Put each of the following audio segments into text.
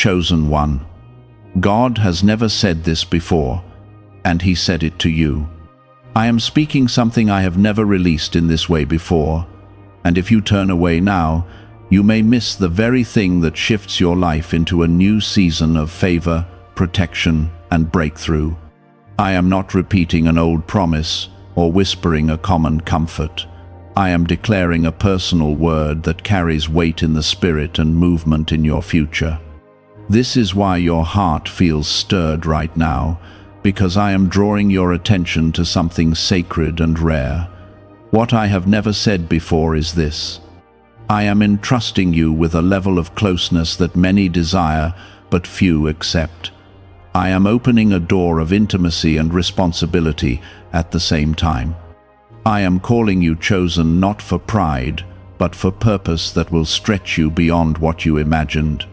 chosen one. God has never said this before, and He said it to you. I am speaking something I have never released in this way before, and if you turn away now, you may miss the very thing that shifts your life into a new season of favor, protection, and breakthrough. I am not repeating an old promise or whispering a common comfort. I am declaring a personal word that carries weight in the spirit and movement in your future. This is why your heart feels stirred right now, because I am drawing your attention to something sacred and rare. What I have never said before is this: I am entrusting you with a level of closeness that many desire, but few accept. I am opening a door of intimacy and responsibility at the same time. I am calling you chosen not for pride, but for purpose that will stretch you beyond what you imagined.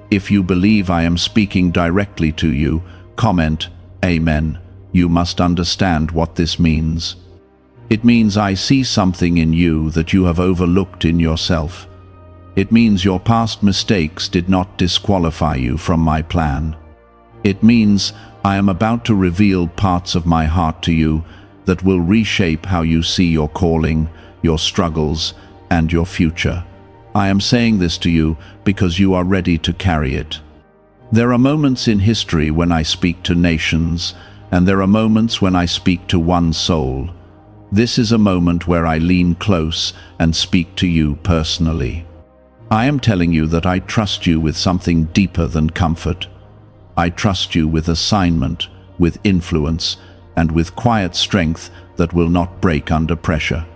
If you believe I am speaking directly to you, comment, Amen. You must understand what this means. It means I see something in you that you have overlooked in yourself. It means your past mistakes did not disqualify you from my plan. It means I am about to reveal parts of my heart to you that will reshape how you see your calling, your struggles, and your future. I am saying this to you because you are ready to carry it. There are moments in history when I speak to nations, and there are moments when I speak to one soul. This is a moment where I lean close and speak to you personally. I am telling you that I trust you with something deeper than comfort. I trust you with assignment, with influence, and with quiet strength that will not break under pressure.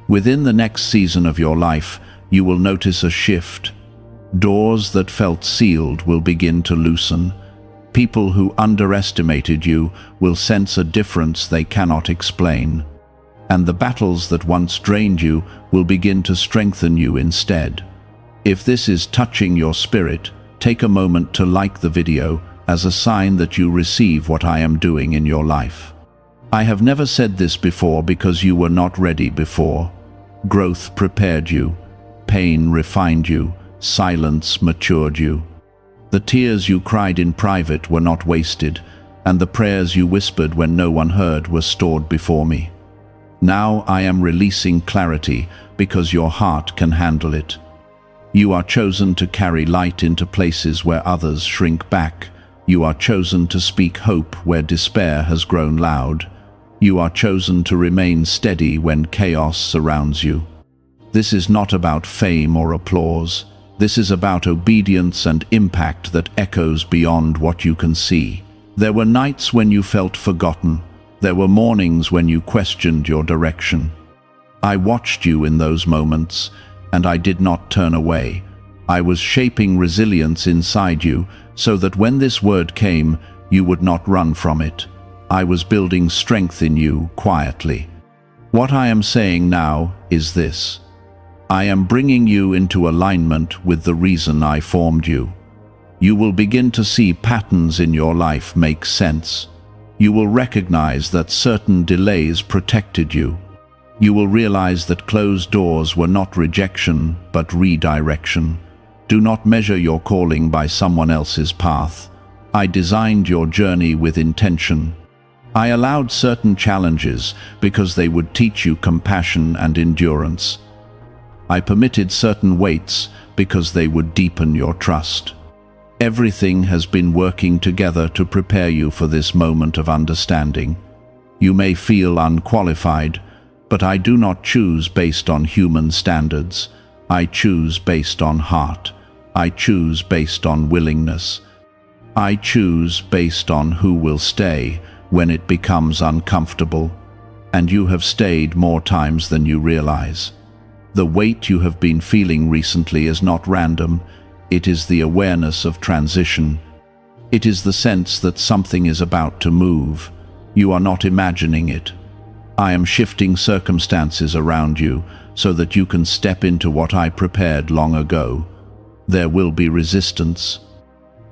Within the next season of your life, you will notice a shift. Doors that felt sealed will begin to loosen. People who underestimated you will sense a difference they cannot explain. And the battles that once drained you will begin to strengthen you instead. If this is touching your spirit, take a moment to like the video as a sign that you receive what I am doing in your life. I have never said this before because you were not ready before. Growth prepared you. Pain refined you. Silence matured you. The tears you cried in private were not wasted, and the prayers you whispered when no one heard were stored before me. Now I am releasing clarity because your heart can handle it. You are chosen to carry light into places where others shrink back. You are chosen to speak hope where despair has grown loud. You are chosen to remain steady when chaos surrounds you. This is not about fame or applause. This is about obedience and impact that echoes beyond what you can see. There were nights when you felt forgotten. There were mornings when you questioned your direction. I watched you in those moments, and I did not turn away. I was shaping resilience inside you so that when this word came, you would not run from it. I was building strength in you quietly. What I am saying now is this: I am bringing you into alignment with the reason I formed you. You will begin to see patterns in your life make sense. You will recognize that certain delays protected you. You will realize that closed doors were not rejection, but redirection. Do not measure your calling by someone else's path. I designed your journey with intention. I allowed certain challenges because they would teach you compassion and endurance. I permitted certain weights because they would deepen your trust. Everything has been working together to prepare you for this moment of understanding. You may feel unqualified, but I do not choose based on human standards. I choose based on heart. I choose based on willingness. I choose based on who will stay when it becomes uncomfortable. And you have stayed more times than you realize. The weight you have been feeling recently is not random. It is the awareness of transition. It is the sense that something is about to move. You are not imagining it. I am shifting circumstances around you so that you can step into what I prepared long ago. There will be resistance.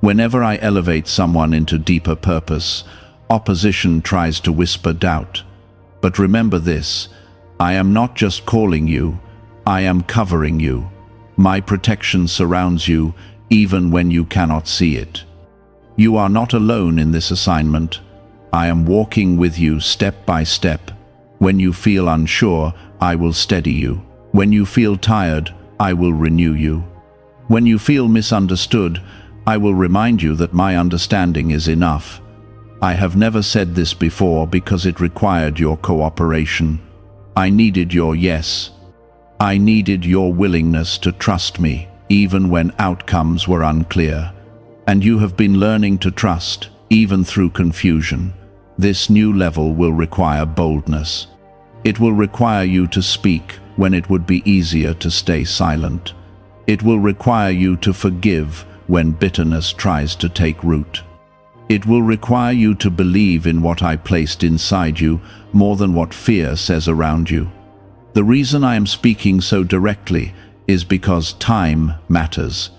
Whenever I elevate someone into deeper purpose, opposition tries to whisper doubt. But remember this: I am not just calling you, I am covering you. My protection surrounds you even when you cannot see it. You are not alone in this assignment. I am walking with you step by step. When you feel unsure, I will steady you. When you feel tired, I will renew you. When you feel misunderstood, I will remind you that my understanding is enough. I have never said this before because it required your cooperation. I needed your yes. I needed your willingness to trust me, even when outcomes were unclear. And you have been learning to trust, even through confusion. This new level will require boldness. It will require you to speak when it would be easier to stay silent. It will require you to forgive when bitterness tries to take root. It will require you to believe in what I placed inside you more than what fear says around you. The reason I am speaking so directly is because time matters.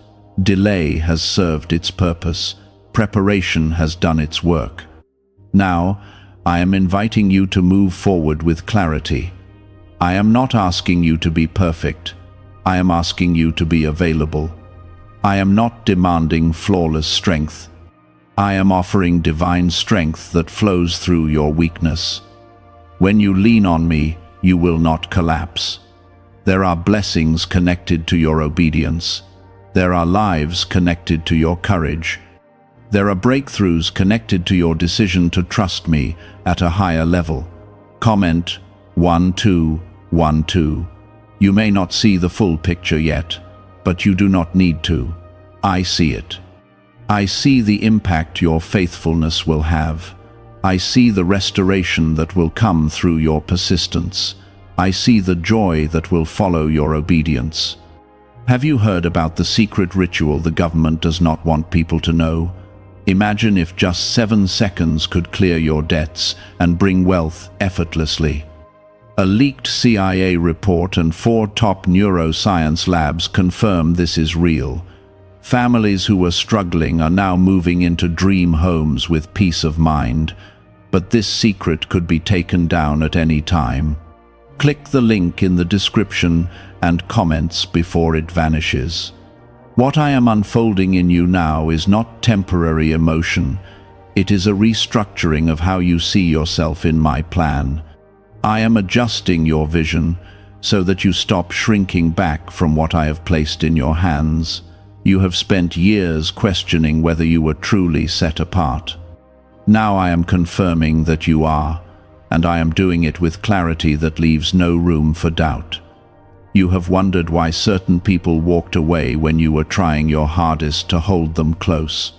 Delay has served its purpose. Preparation has done its work. Now, I am inviting you to move forward with clarity. I am not asking you to be perfect. I am asking you to be available. I am not demanding flawless strength. I am offering divine strength that flows through your weakness. When you lean on me, you will not collapse. There are blessings connected to your obedience. There are lives connected to your courage. There are breakthroughs connected to your decision to trust me at a higher level. Comment 1212. You may not see the full picture yet, but you do not need to. I see it. I see the impact your faithfulness will have. I see the restoration that will come through your persistence. I see the joy that will follow your obedience. Have you heard about the secret ritual the government does not want people to know? Imagine if just 7 seconds could clear your debts and bring wealth effortlessly. A leaked CIA report and 4 top neuroscience labs confirm this is real. Families who were struggling are now moving into dream homes with peace of mind, but this secret could be taken down at any time. Click the link in the description and comments before it vanishes. What I am unfolding in you now is not temporary emotion. It is a restructuring of how you see yourself in my plan. I am adjusting your vision so that you stop shrinking back from what I have placed in your hands. You have spent years questioning whether you were truly set apart. Now I am confirming that you are, and I am doing it with clarity that leaves no room for doubt. You have wondered why certain people walked away when you were trying your hardest to hold them close.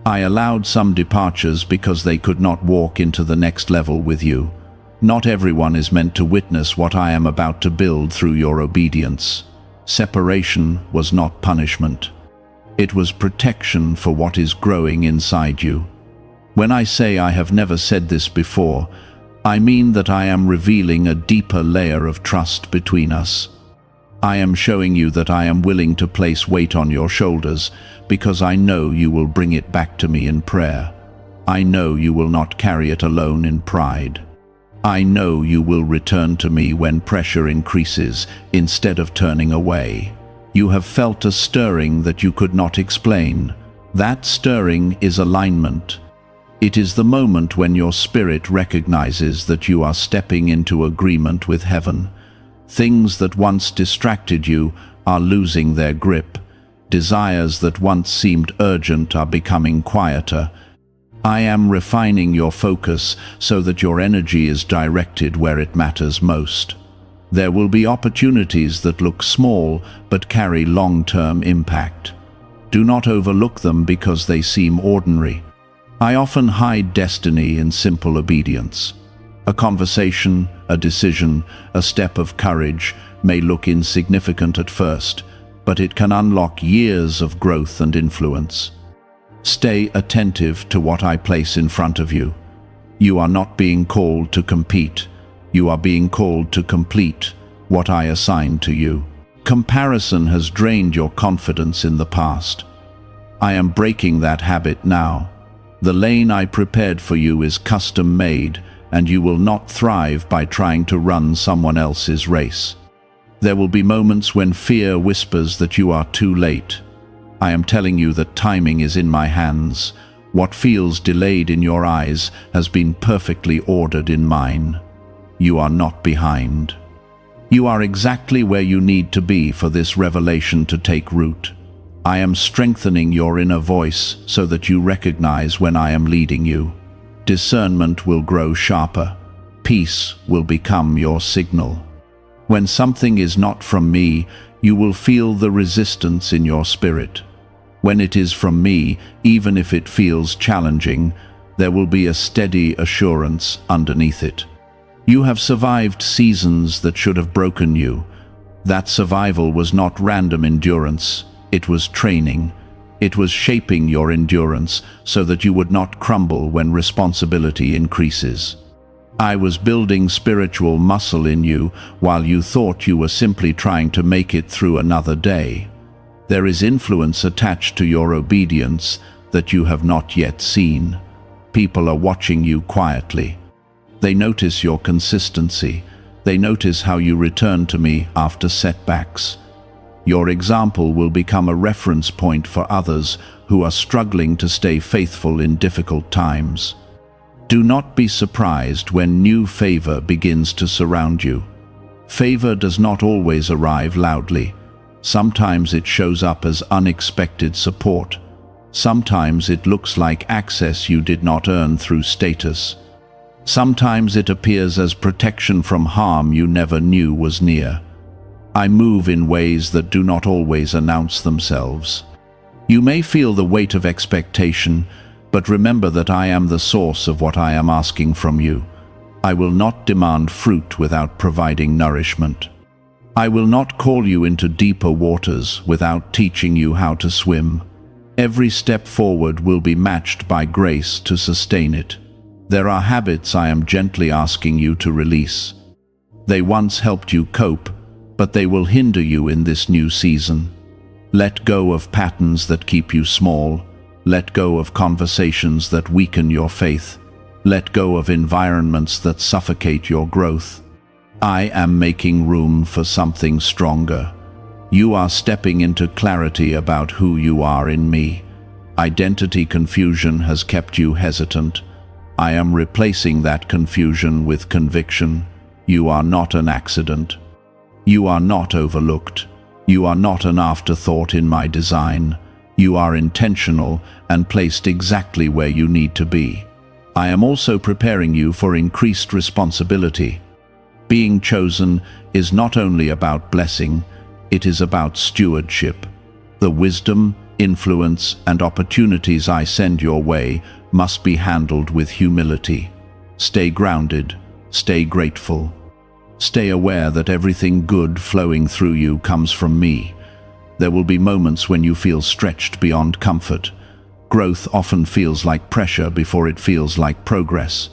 I allowed some departures because they could not walk into the next level with you. Not everyone is meant to witness what I am about to build through your obedience. Separation was not punishment. It was protection for what is growing inside you. When I say I have never said this before, I mean that I am revealing a deeper layer of trust between us. I am showing you that I am willing to place weight on your shoulders because I know you will bring it back to me in prayer. I know you will not carry it alone in pride. I know you will return to me when pressure increases instead of turning away. You have felt a stirring that you could not explain. That stirring is alignment. It is the moment when your spirit recognizes that you are stepping into agreement with heaven. Things that once distracted you are losing their grip. Desires that once seemed urgent are becoming quieter. I am refining your focus so that your energy is directed where it matters most. There will be opportunities that look small but carry long-term impact. Do not overlook them because they seem ordinary. I often hide destiny in simple obedience. A conversation, a decision, a step of courage may look insignificant at first, but it can unlock years of growth and influence. Stay attentive to what I place in front of you. You are not being called to compete. You are being called to complete what I assign to you. Comparison has drained your confidence in the past. I am breaking that habit now. The lane I prepared for you is custom-made, and you will not thrive by trying to run someone else's race. There will be moments when fear whispers that you are too late. I am telling you that timing is in my hands. What feels delayed in your eyes has been perfectly ordered in mine. You are not behind. You are exactly where you need to be for this revelation to take root. I am strengthening your inner voice so that you recognize when I am leading you. Discernment will grow sharper. Peace will become your signal. When something is not from me, you will feel the resistance in your spirit. When it is from me, even if it feels challenging, there will be a steady assurance underneath it. You have survived seasons that should have broken you. That survival was not random endurance, it was training. It was shaping your endurance so that you would not crumble when responsibility increases. I was building spiritual muscle in you while you thought you were simply trying to make it through another day. There is influence attached to your obedience that you have not yet seen. People are watching you quietly. They notice your consistency. They notice how you return to me after setbacks. Your example will become a reference point for others who are struggling to stay faithful in difficult times. Do not be surprised when new favor begins to surround you. Favor does not always arrive loudly. Sometimes it shows up as unexpected support. Sometimes it looks like access you did not earn through status. Sometimes it appears as protection from harm you never knew was near. I move in ways that do not always announce themselves. You may feel the weight of expectation, but remember that I am the source of what I am asking from you. I will not demand fruit without providing nourishment. I will not call you into deeper waters without teaching you how to swim. Every step forward will be matched by grace to sustain it. There are habits I am gently asking you to release. They once helped you cope, but they will hinder you in this new season. Let go of patterns that keep you small. Let go of conversations that weaken your faith. Let go of environments that suffocate your growth. I am making room for something stronger. You are stepping into clarity about who you are in me. Identity confusion has kept you hesitant. I am replacing that confusion with conviction. You are not an accident. You are not overlooked. You are not an afterthought in my design. You are intentional and placed exactly where you need to be. I am also preparing you for increased responsibility. Being chosen is not only about blessing, it is about stewardship. The wisdom, influence, and opportunities I send your way must be handled with humility. Stay grounded, stay grateful. Stay aware that everything good flowing through you comes from me. There will be moments when you feel stretched beyond comfort. Growth often feels like pressure before it feels like progress.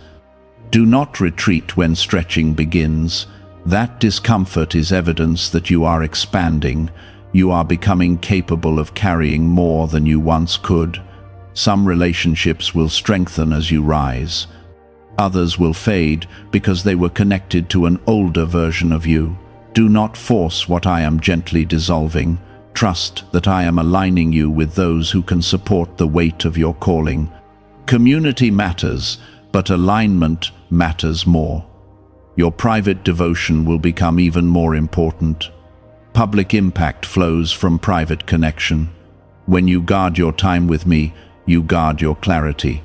Do not retreat when stretching begins. That discomfort is evidence that you are expanding. You are becoming capable of carrying more than you once could. Some relationships will strengthen as you rise. Others will fade because they were connected to an older version of you. Do not force what I am gently dissolving. Trust that I am aligning you with those who can support the weight of your calling. Community matters, but alignment matters more. Your private devotion will become even more important. Public impact flows from private connection. When you guard your time with me, you guard your clarity.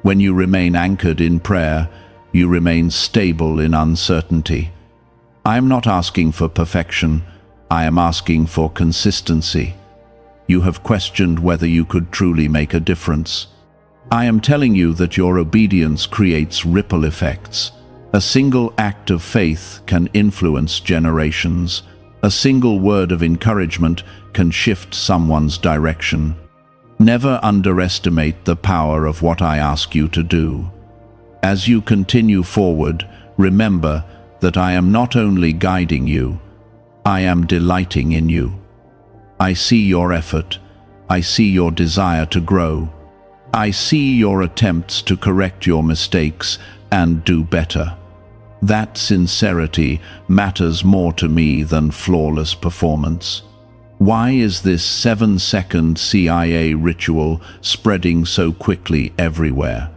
When you remain anchored in prayer, you remain stable in uncertainty. I am not asking for perfection, I am asking for consistency. You have questioned whether you could truly make a difference. I am telling you that your obedience creates ripple effects. A single act of faith can influence generations. A single word of encouragement can shift someone's direction. Never underestimate the power of what I ask you to do. As you continue forward, remember that I am not only guiding you, I am delighting in you. I see your effort. I see your desire to grow. I see your attempts to correct your mistakes and do better. That sincerity matters more to me than flawless performance. Why is this 7-second CIA ritual spreading so quickly everywhere?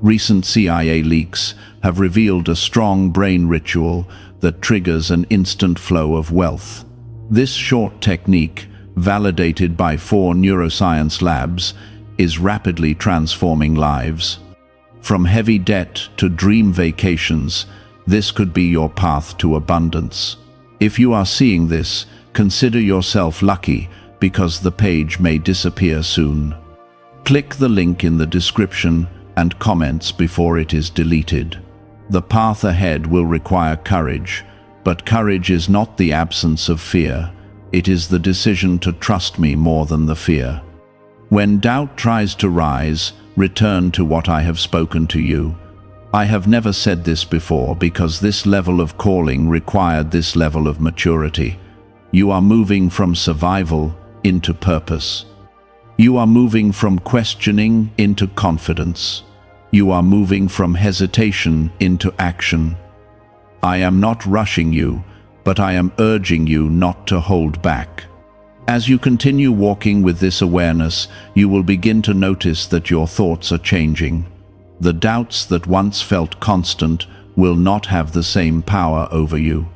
Recent CIA leaks have revealed a strong brain ritual that triggers an instant flow of wealth. This short technique, validated by 4 neuroscience labs, is rapidly transforming lives. From heavy debt to dream vacations, this could be your path to abundance. If you are seeing this, consider yourself lucky, because the page may disappear soon. Click the link in the description and comments before it is deleted. The path ahead will require courage, but courage is not the absence of fear. It is the decision to trust me more than the fear. When doubt tries to rise, return to what I have spoken to you. I have never said this before because this level of calling required this level of maturity. You are moving from survival into purpose. You are moving from questioning into confidence. You are moving from hesitation into action. I am not rushing you, but I am urging you not to hold back. As you continue walking with this awareness, you will begin to notice that your thoughts are changing. The doubts that once felt constant will not have the same power over you.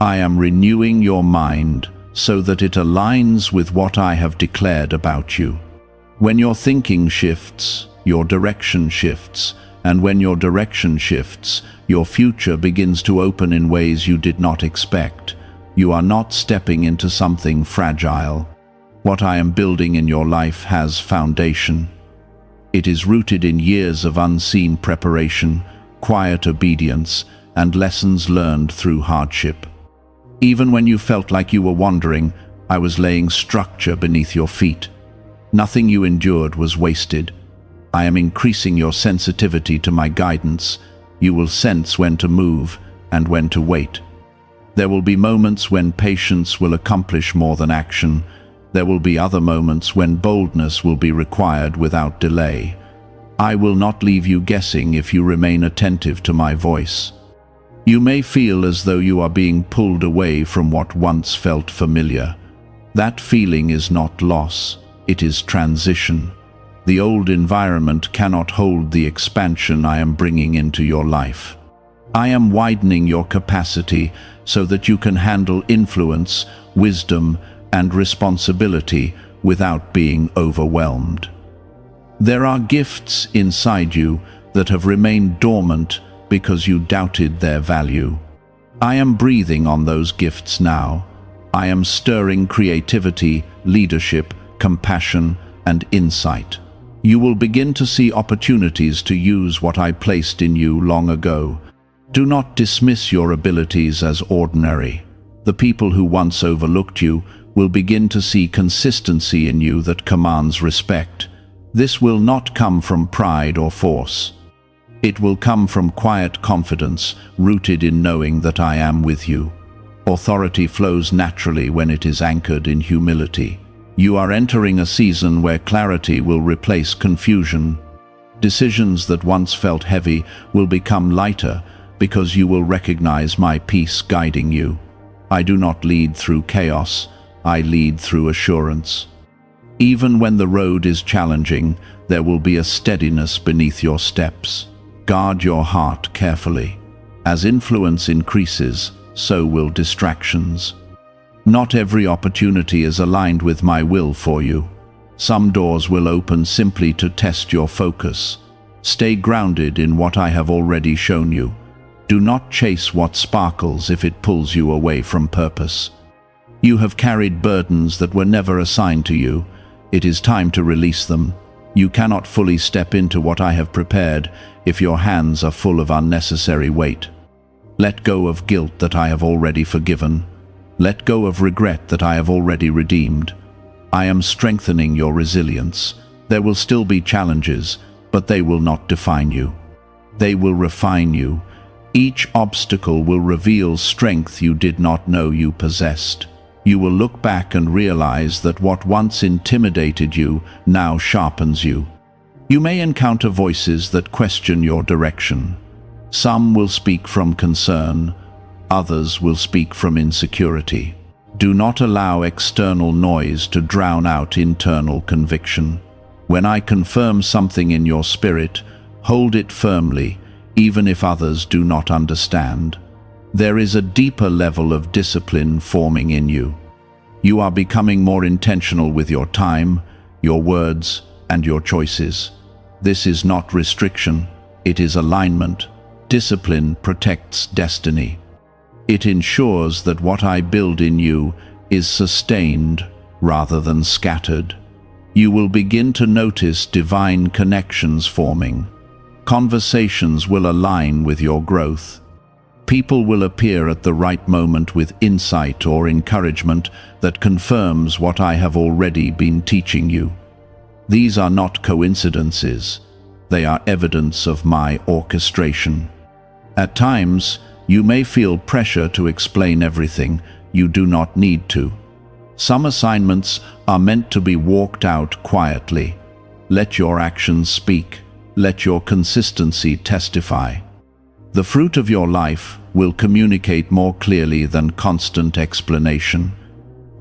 I am renewing your mind so that it aligns with what I have declared about you. When your thinking shifts, your direction shifts, and when your direction shifts, your future begins to open in ways you did not expect. You are not stepping into something fragile. What I am building in your life has foundation. It is rooted in years of unseen preparation, quiet obedience, and lessons learned through hardship. Even when you felt like you were wandering, I was laying structure beneath your feet. Nothing you endured was wasted. I am increasing your sensitivity to my guidance. You will sense when to move and when to wait. There will be moments when patience will accomplish more than action. There will be other moments when boldness will be required without delay. I will not leave you guessing if you remain attentive to my voice. You may feel as though you are being pulled away from what once felt familiar. That feeling is not loss, it is transition. The old environment cannot hold the expansion I am bringing into your life. I am widening your capacity so that you can handle influence, wisdom, and responsibility without being overwhelmed. There are gifts inside you that have remained dormant because you doubted their value. I am breathing on those gifts now. I am stirring creativity, leadership, compassion, and insight. You will begin to see opportunities to use what I placed in you long ago. Do not dismiss your abilities as ordinary. The people who once overlooked you will begin to see consistency in you that commands respect. This will not come from pride or force. It will come from quiet confidence, rooted in knowing that I am with you. Authority flows naturally when it is anchored in humility. You are entering a season where clarity will replace confusion. Decisions that once felt heavy will become lighter because you will recognize my peace guiding you. I do not lead through chaos, I lead through assurance. Even when the road is challenging, there will be a steadiness beneath your steps. Guard your heart carefully. As influence increases, so will distractions. Not every opportunity is aligned with my will for you. Some doors will open simply to test your focus. Stay grounded in what I have already shown you. Do not chase what sparkles if it pulls you away from purpose. You have carried burdens that were never assigned to you. It is time to release them. You cannot fully step into what I have prepared if your hands are full of unnecessary weight. Let go of guilt that I have already forgiven. Let go of regret that I have already redeemed. I am strengthening your resilience. There will still be challenges, but they will not define you. They will refine you. Each obstacle will reveal strength you did not know you possessed. You will look back and realize that what once intimidated you now sharpens you. You may encounter voices that question your direction. Some will speak from concern, others will speak from insecurity. Do not allow external noise to drown out internal conviction. When I confirm something in your spirit, hold it firmly, even if others do not understand. There is a deeper level of discipline forming in you. You are becoming more intentional with your time, your words, and your choices. This is not restriction, it is alignment. Discipline protects destiny. It ensures that what I build in you is sustained rather than scattered. You will begin to notice divine connections forming. Conversations will align with your growth. People will appear at the right moment with insight or encouragement that confirms what I have already been teaching you. These are not coincidences. They are evidence of my orchestration. At times, you may feel pressure to explain everything. You do not need to. Some assignments are meant to be walked out quietly. Let your actions speak. Let your consistency testify. The fruit of your life will communicate more clearly than constant explanation.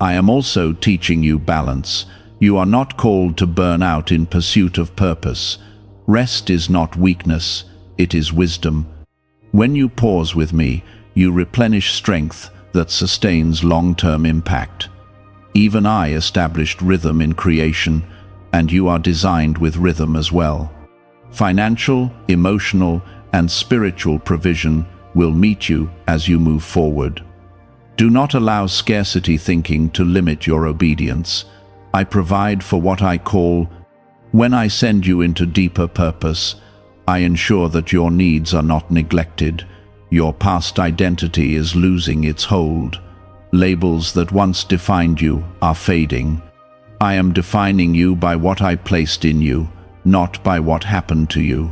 I am also teaching you balance. You are not called to burn out in pursuit of purpose. Rest is not weakness, it is wisdom. When you pause with me, you replenish strength that sustains long-term impact. Even I established rhythm in creation, and you are designed with rhythm as well. Financial, emotional, and spiritual provision will meet you as you move forward. Do not allow scarcity thinking to limit your obedience. I provide for what I call, when I send you into deeper purpose, I ensure that your needs are not neglected. Your past identity is losing its hold. Labels that once defined you are fading. I am defining you by what I placed in you, not by what happened to you.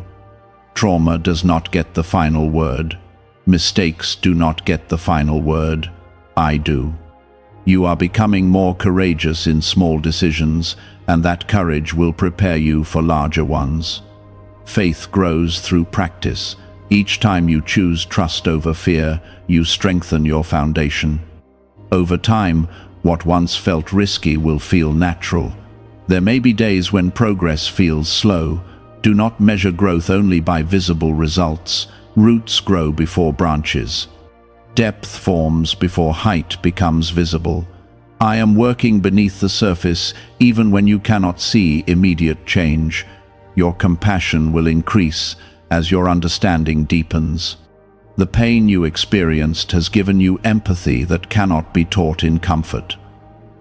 Trauma does not get the final word. Mistakes do not get the final word. I do. You are becoming more courageous in small decisions, and that courage will prepare you for larger ones. Faith grows through practice. Each time you choose trust over fear, you strengthen your foundation. Over time, what once felt risky will feel natural. There may be days when progress feels slow. Do not measure growth only by visible results. Roots grow before branches. Depth forms before height becomes visible. I am working beneath the surface even when you cannot see immediate change. Your compassion will increase as your understanding deepens. The pain you experienced has given you empathy that cannot be taught in comfort.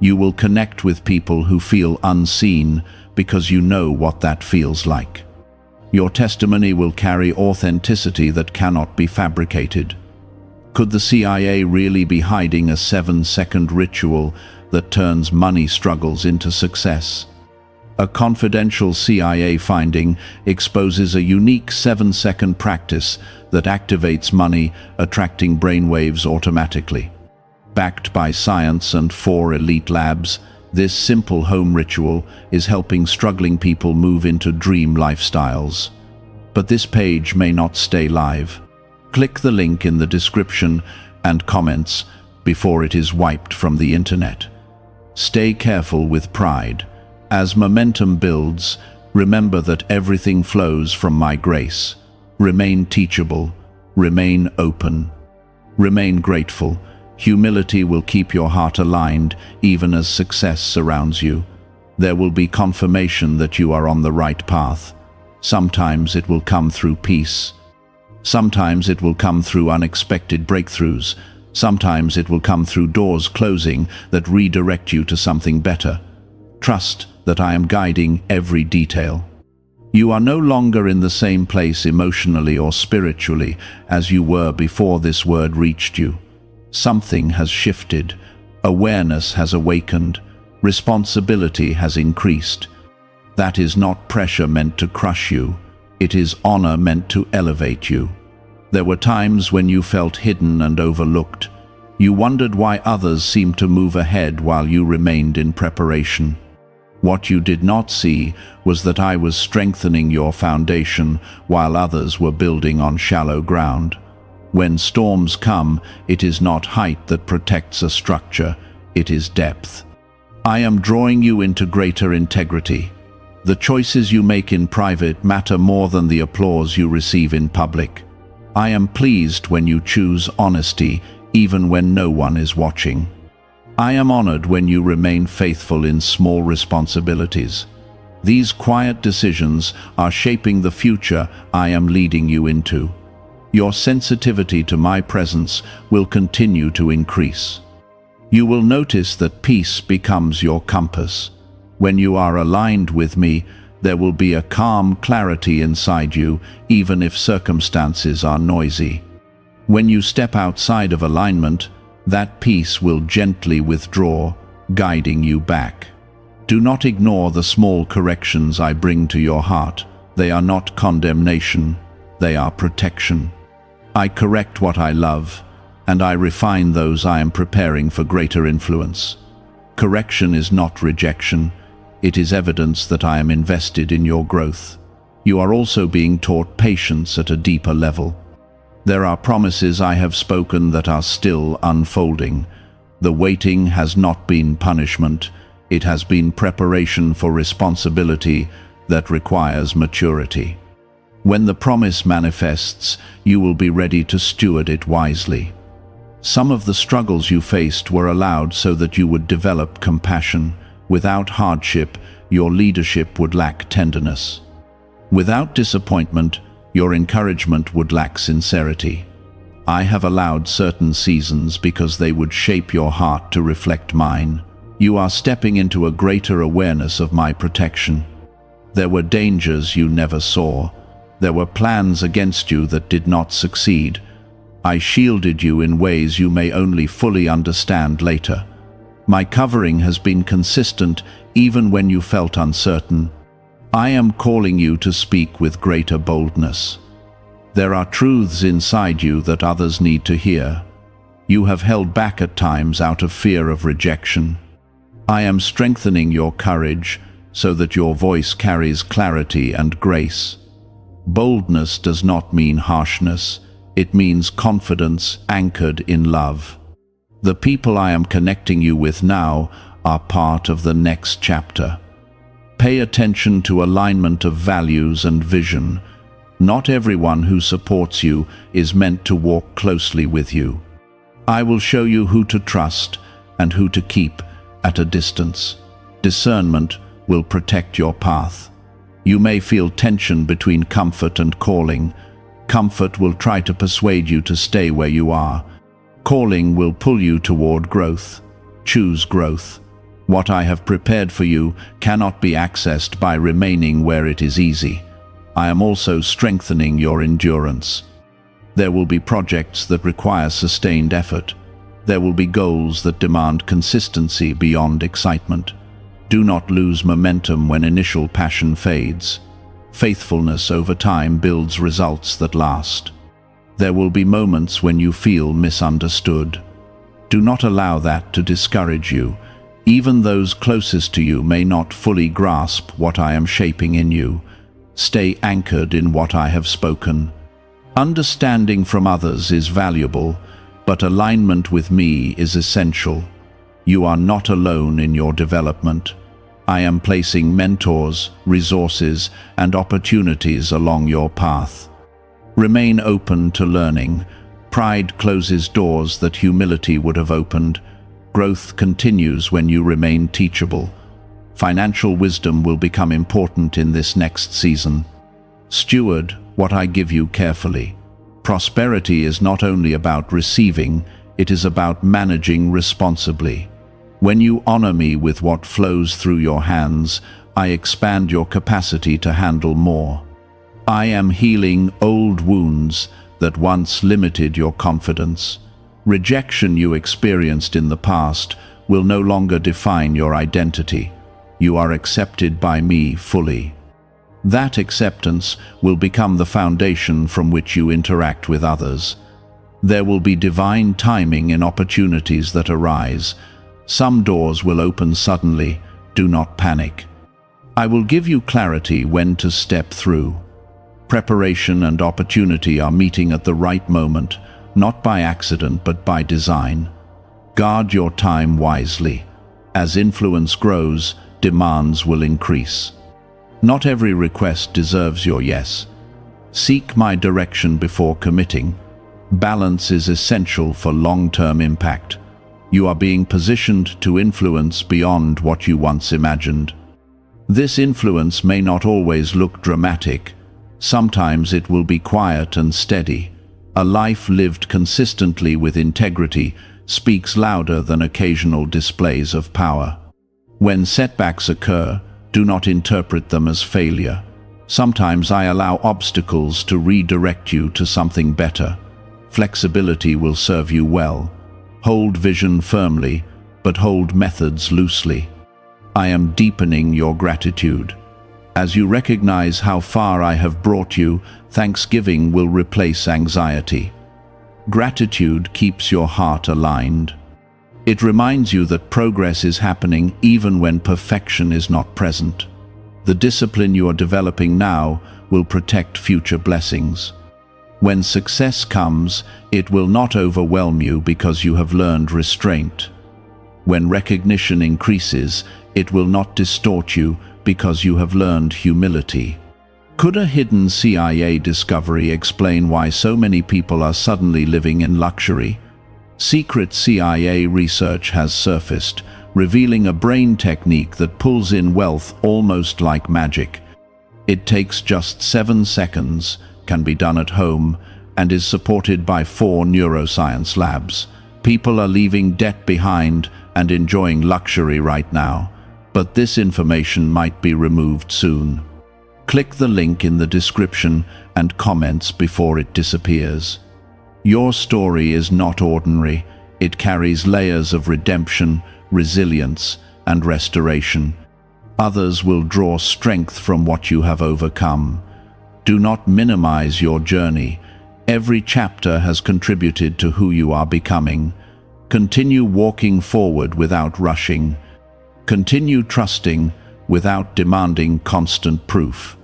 You will connect with people who feel unseen because you know what that feels like. Your testimony will carry authenticity that cannot be fabricated. Could the CIA really be hiding a 7-second ritual that turns money struggles into success? A confidential CIA finding exposes a unique 7-second practice that activates money, attracting brainwaves automatically. Backed by science and 4 elite labs, this simple home ritual is helping struggling people move into dream lifestyles. But this page may not stay live. Click the link in the description and comments before it is wiped from the internet. Stay careful with pride. As momentum builds, remember that everything flows from my grace. Remain teachable, remain open, remain grateful. Humility will keep your heart aligned even as success surrounds you. There will be confirmation that you are on the right path. Sometimes it will come through peace. Sometimes it will come through unexpected breakthroughs. Sometimes it will come through doors closing that redirect you to something better. Trust that I am guiding every detail. You are no longer in the same place emotionally or spiritually as you were before this word reached you. Something has shifted. Awareness has awakened. Responsibility has increased. That is not pressure meant to crush you. It is honor meant to elevate you. There were times when you felt hidden and overlooked. You wondered why others seemed to move ahead while you remained in preparation. What you did not see was that I was strengthening your foundation while others were building on shallow ground. When storms come, it is not height that protects a structure, it is depth. I am drawing you into greater integrity. The choices you make in private matter more than the applause you receive in public. I am pleased when you choose honesty, even when no one is watching. I am honored when you remain faithful in small responsibilities. These quiet decisions are shaping the future I am leading you into. Your sensitivity to my presence will continue to increase. You will notice that peace becomes your compass. When you are aligned with me, there will be a calm clarity inside you, even if circumstances are noisy. When you step outside of alignment, that peace will gently withdraw, guiding you back. Do not ignore the small corrections I bring to your heart. They are not condemnation, they are protection. I correct what I love, and I refine those I am preparing for greater influence. Correction is not rejection, it is evidence that I am invested in your growth. You are also being taught patience at a deeper level. There are promises I have spoken that are still unfolding. The waiting has not been punishment, it has been preparation for responsibility that requires maturity. When the promise manifests, you will be ready to steward it wisely. Some of the struggles you faced were allowed so that you would develop compassion. Without hardship, your leadership would lack tenderness. Without disappointment, your encouragement would lack sincerity. I have allowed certain seasons because they would shape your heart to reflect mine. You are stepping into a greater awareness of my protection. There were dangers you never saw. There were plans against you that did not succeed. I shielded you in ways you may only fully understand later. My covering has been consistent even when you felt uncertain. I am calling you to speak with greater boldness. There are truths inside you that others need to hear. You have held back at times out of fear of rejection. I am strengthening your courage so that your voice carries clarity and grace. Boldness does not mean harshness, it means confidence anchored in love. The people I am connecting you with now are part of the next chapter. Pay attention to alignment of values and vision. Not everyone who supports you is meant to walk closely with you. I will show you who to trust and who to keep at a distance. Discernment will protect your path. You may feel tension between comfort and calling. Comfort will try to persuade you to stay where you are. Calling will pull you toward growth. Choose growth. What I have prepared for you cannot be accessed by remaining where it is easy. I am also strengthening your endurance. There will be projects that require sustained effort. There will be goals that demand consistency beyond excitement. Do not lose momentum when initial passion fades. Faithfulness over time builds results that last. There will be moments when you feel misunderstood. Do not allow that to discourage you. Even those closest to you may not fully grasp what I am shaping in you. Stay anchored in what I have spoken. Understanding from others is valuable, but alignment with me is essential. You are not alone in your development. I am placing mentors, resources, and opportunities along your path. Remain open to learning. Pride closes doors that humility would have opened. Growth continues when you remain teachable. Financial wisdom will become important in this next season. Steward what I give you carefully. Prosperity is not only about receiving, it is about managing responsibly. When you honor me with what flows through your hands, I expand your capacity to handle more. I am healing old wounds that once limited your confidence. Rejection you experienced in the past will no longer define your identity. You are accepted by me fully. That acceptance will become the foundation from which you interact with others. There will be divine timing in opportunities that arise. Some doors will open suddenly. Do not panic. I will give you clarity when to step through. Preparation and opportunity are meeting at the right moment, not by accident but by design. Guard your time wisely. As influence grows, demands will increase. Not every request deserves your yes. Seek my direction before committing. Balance is essential for long-term impact. You are being positioned to influence beyond what you once imagined. This influence may not always look dramatic. Sometimes it will be quiet and steady. A life lived consistently with integrity speaks louder than occasional displays of power. When setbacks occur, do not interpret them as failure. Sometimes I allow obstacles to redirect you to something better. Flexibility will serve you well. Hold vision firmly, but hold methods loosely. I am deepening your gratitude. As you recognize how far I have brought you, thanksgiving will replace anxiety. Gratitude keeps your heart aligned. It reminds you that progress is happening even when perfection is not present. The discipline you are developing now will protect future blessings. When success comes, it will not overwhelm you because you have learned restraint. When recognition increases, it will not distort you because you have learned humility. Could a hidden CIA discovery explain why so many people are suddenly living in luxury? Secret CIA research has surfaced, revealing a brain technique that pulls in wealth almost like magic. It takes just 7 seconds, can be done at home, and is supported by 4 neuroscience labs. People are leaving debt behind and enjoying luxury right now, but this information might be removed soon. Click the link in the description and comments before it disappears. Your story is not ordinary. It carries layers of redemption, resilience, and restoration. Others will draw strength from what you have overcome. Do not minimize your journey. Every chapter has contributed to who you are becoming. Continue walking forward without rushing. Continue trusting without demanding constant proof.